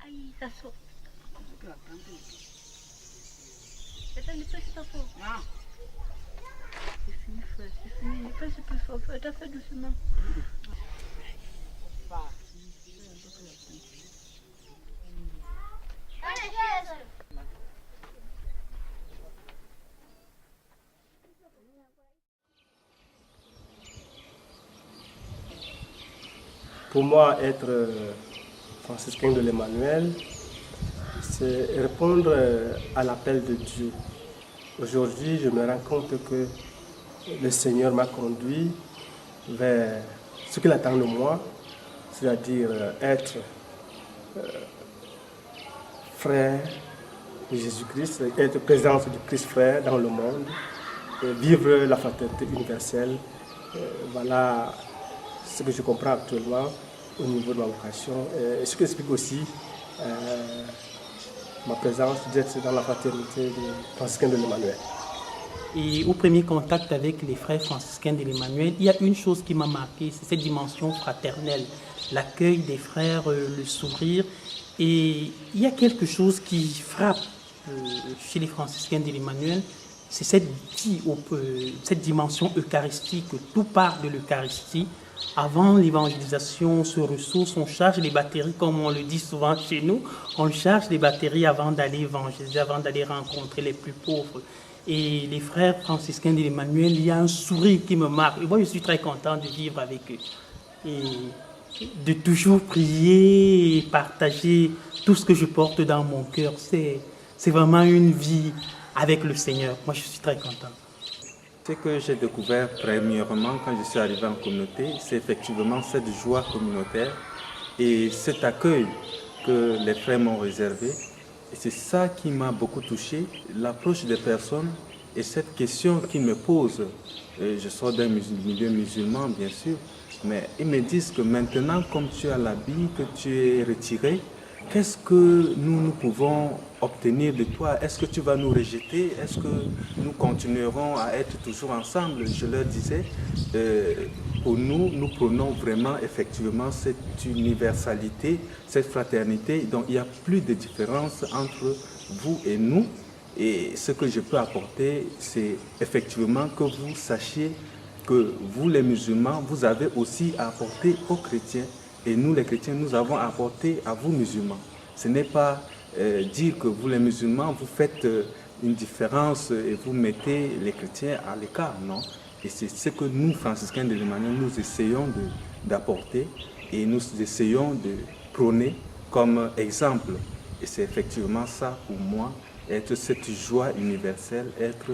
Aïe, ça saute. C'est pas fort. Non. C'est fini, frère. C'est fini. Ne fais plus fort. T'as fait doucement. Pour moi, être franciscain de l'Emmanuel, c'est répondre à l'appel de Dieu. Aujourd'hui, je me rends compte que le Seigneur m'a conduit vers ce qu'il attend de moi, c'est-à-dire être frère de Jésus-Christ, être présence du Christ frère dans le monde, vivre la fraternité universelle. Voilà ce que je comprends actuellement au niveau de ma vocation, et ce qui explique aussi ma présence d'être dans la fraternité des franciscains de l'Emmanuel. Et au premier contact avec les frères franciscains de l'Emmanuel, il y a une chose qui m'a marqué, c'est cette dimension fraternelle, l'accueil des frères, le sourire. Et il y a quelque chose qui frappe chez les franciscains de l'Emmanuel, c'est cette dimension eucharistique. Tout part de l'Eucharistie. Avant l'évangélisation, on se ressource, on charge les batteries, comme on le dit souvent chez nous. On charge les batteries avant d'aller évangéliser, avant d'aller rencontrer les plus pauvres. Et les frères franciscains de l'Emmanuel, il y a un sourire qui me marque. Et moi, je suis très content de vivre avec eux. Et de toujours prier et partager tout ce que je porte dans mon cœur. C'est vraiment une vie avec le Seigneur. Moi, je suis très content. Ce que j'ai découvert premièrement quand je suis arrivé en communauté, c'est effectivement cette joie communautaire et cet accueil que les frères m'ont réservé. Et c'est ça qui m'a beaucoup touché, l'approche des personnes et cette question qu'ils me posent. Je sors d'un milieu musulman, bien sûr, mais ils me disent que maintenant, comme tu as l'habit, que tu es retiré, qu'est-ce que nous pouvons obtenir de toi? Est-ce que tu vas nous rejeter? Est-ce que nous continuerons à être toujours ensemble? Je leur disais, pour nous, nous prenons vraiment effectivement cette universalité, cette fraternité. Donc il n'y a plus de différence entre vous et nous. Et ce que je peux apporter, c'est effectivement que vous sachiez que vous les musulmans, vous avez aussi à apporter aux chrétiens. Et nous, les chrétiens, nous avons apporté à vous, musulmans. Ce n'est pas dire que vous, les musulmans, vous faites une différence et vous mettez les chrétiens à l'écart, non. Et c'est ce que nous, franciscains de l'Emmanuel, nous essayons d'apporter et nous essayons de prôner comme exemple. Et c'est effectivement ça, pour moi, être cette joie universelle, être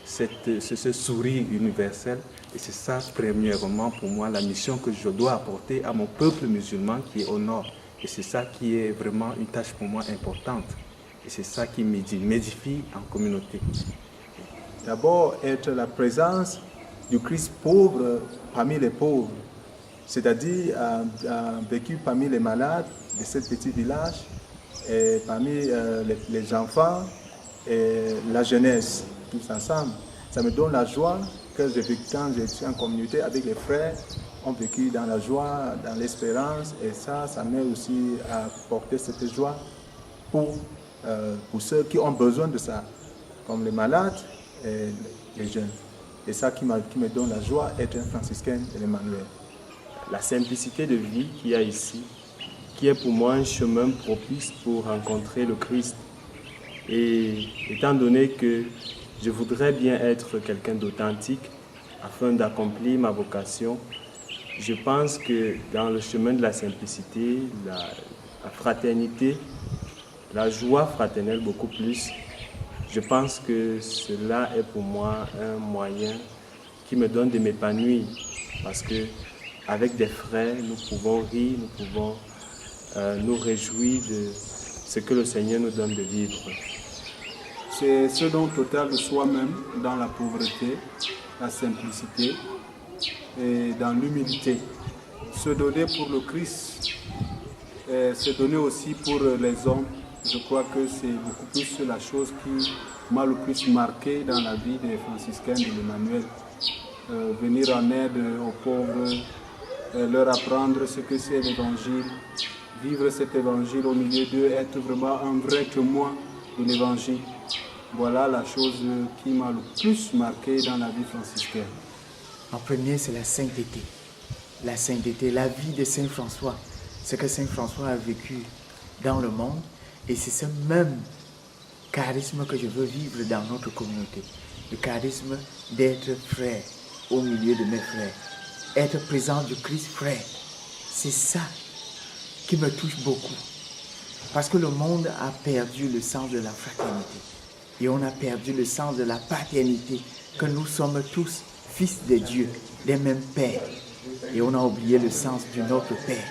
ce sourire universel. Et c'est ça, premièrement, pour moi, la mission que je dois apporter à mon peuple musulman qui est au nord. Et c'est ça qui est vraiment une tâche pour moi importante. Et c'est ça qui m'édifie en communauté. D'abord, être la présence du Christ pauvre parmi les pauvres. C'est-à-dire, vécu parmi les malades de ce petit village, et parmi les enfants et la jeunesse, tous ensemble. Ça me donne la joie que j'ai vécu quand je suis en communauté avec les frères, ont vécu dans la joie, dans l'espérance, et ça m'aide aussi à porter cette joie pour ceux qui ont besoin de ça, comme les malades et les jeunes. Et ça qui me donne la joie d'être un franciscain de l'Emmanuel. La simplicité de vie qu'il y a ici, qui est pour moi un chemin propice pour rencontrer le Christ. Et étant donné que je voudrais bien être quelqu'un d'authentique afin d'accomplir ma vocation, je pense que dans le chemin de la simplicité, la fraternité, la joie fraternelle beaucoup plus, je pense que cela est pour moi un moyen qui me donne de m'épanouir. Parce que avec des frères, nous pouvons rire, nous pouvons nous réjouir de ce que le Seigneur nous donne de vivre. C'est ce don total de soi-même dans la pauvreté, la simplicité et dans l'humilité. Se donner pour le Christ, se donner aussi pour les hommes, je crois que c'est beaucoup plus la chose qui m'a le plus marqué dans la vie des franciscains de l'Emmanuel. Venir en aide aux pauvres, leur apprendre ce que c'est l'évangile, vivre cet évangile au milieu d'eux, être vraiment un vrai témoin de l'évangile. Voilà la chose qui m'a le plus marqué dans la vie franciscaine. En premier, c'est la sainteté. La sainteté, la vie de Saint François. Ce que Saint François a vécu dans le monde. Et c'est ce même charisme que je veux vivre dans notre communauté. Le charisme d'être frère au milieu de mes frères. Être présent du Christ frère. C'est ça qui me touche beaucoup. Parce que le monde a perdu le sens de la fraternité. Et on a perdu le sens de la paternité. Que nous sommes tous fils de Dieu, des mêmes pères. Et on a oublié le sens du notre Père.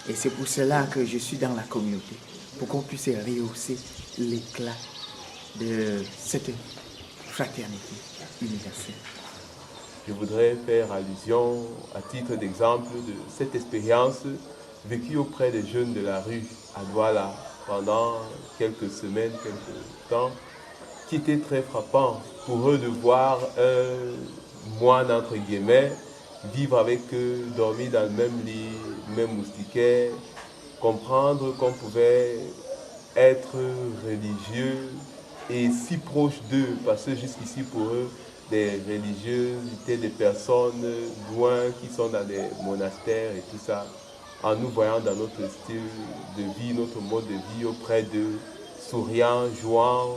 Et c'est pour cela que je suis dans la communauté. Pour qu'on puisse rehausser l'éclat de cette fraternité universelle. Je voudrais faire allusion, à titre d'exemple, de cette expérience vécue auprès des jeunes de la rue à Douala pendant quelques semaines, quelques temps, qui était très frappant pour eux de voir un moine, entre guillemets, vivre avec eux, dormir dans le même lit, même moustiquaire, comprendre qu'on pouvait être religieux et si proche d'eux, parce que jusqu'ici pour eux, des religieux étaient des personnes loin qui sont dans des monastères et tout ça, en nous voyant dans notre style de vie, notre mode de vie auprès d'eux, souriant, jouant,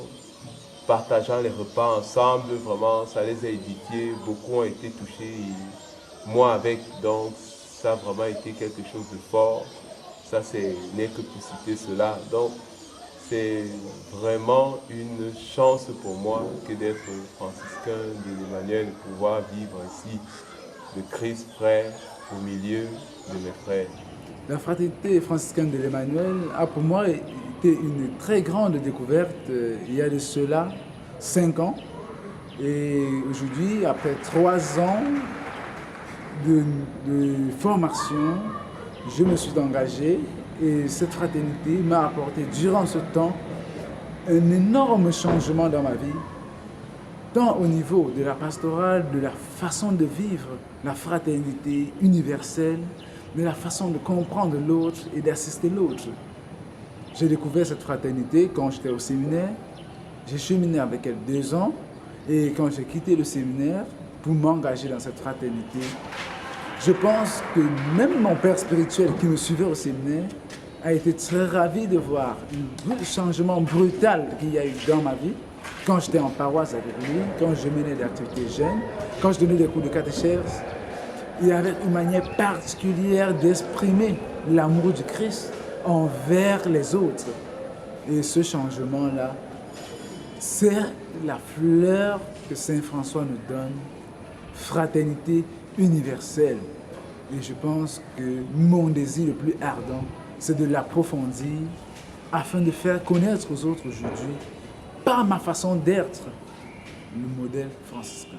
partageant les repas ensemble, vraiment ça les a édifiés, beaucoup ont été touchés, et moi avec, donc ça a vraiment été quelque chose de fort, ça n'est que pour citer cela, donc c'est vraiment une chance pour moi que d'être franciscain de l'Emmanuel, de pouvoir vivre ainsi le Christ frère au milieu de mes frères. La fraternité franciscaine de l'Emmanuel a pour moi été une très grande découverte il y a de cela 5 ans. Et aujourd'hui, après 3 ans de formation, je me suis engagé et cette fraternité m'a apporté durant ce temps un énorme changement dans ma vie, tant au niveau de la pastorale, de la façon de vivre la fraternité universelle, de la façon de comprendre l'autre et d'assister l'autre. J'ai découvert cette fraternité quand j'étais au séminaire. J'ai cheminé avec elle 2 ans et quand j'ai quitté le séminaire pour m'engager dans cette fraternité, je pense que même mon père spirituel qui me suivait au séminaire a été très ravi de voir le changement brutal qu'il y a eu dans ma vie quand j'étais en paroisse avec lui, quand je menais des activités jeunes, quand je donnais des cours de catéchèse. Il y avait une manière particulière d'exprimer l'amour du Christ envers les autres. Et ce changement-là, c'est la fleur que Saint François nous donne, fraternité universelle. Et je pense que mon désir le plus ardent, c'est de l'approfondir afin de faire connaître aux autres aujourd'hui, par ma façon d'être, le modèle franciscain.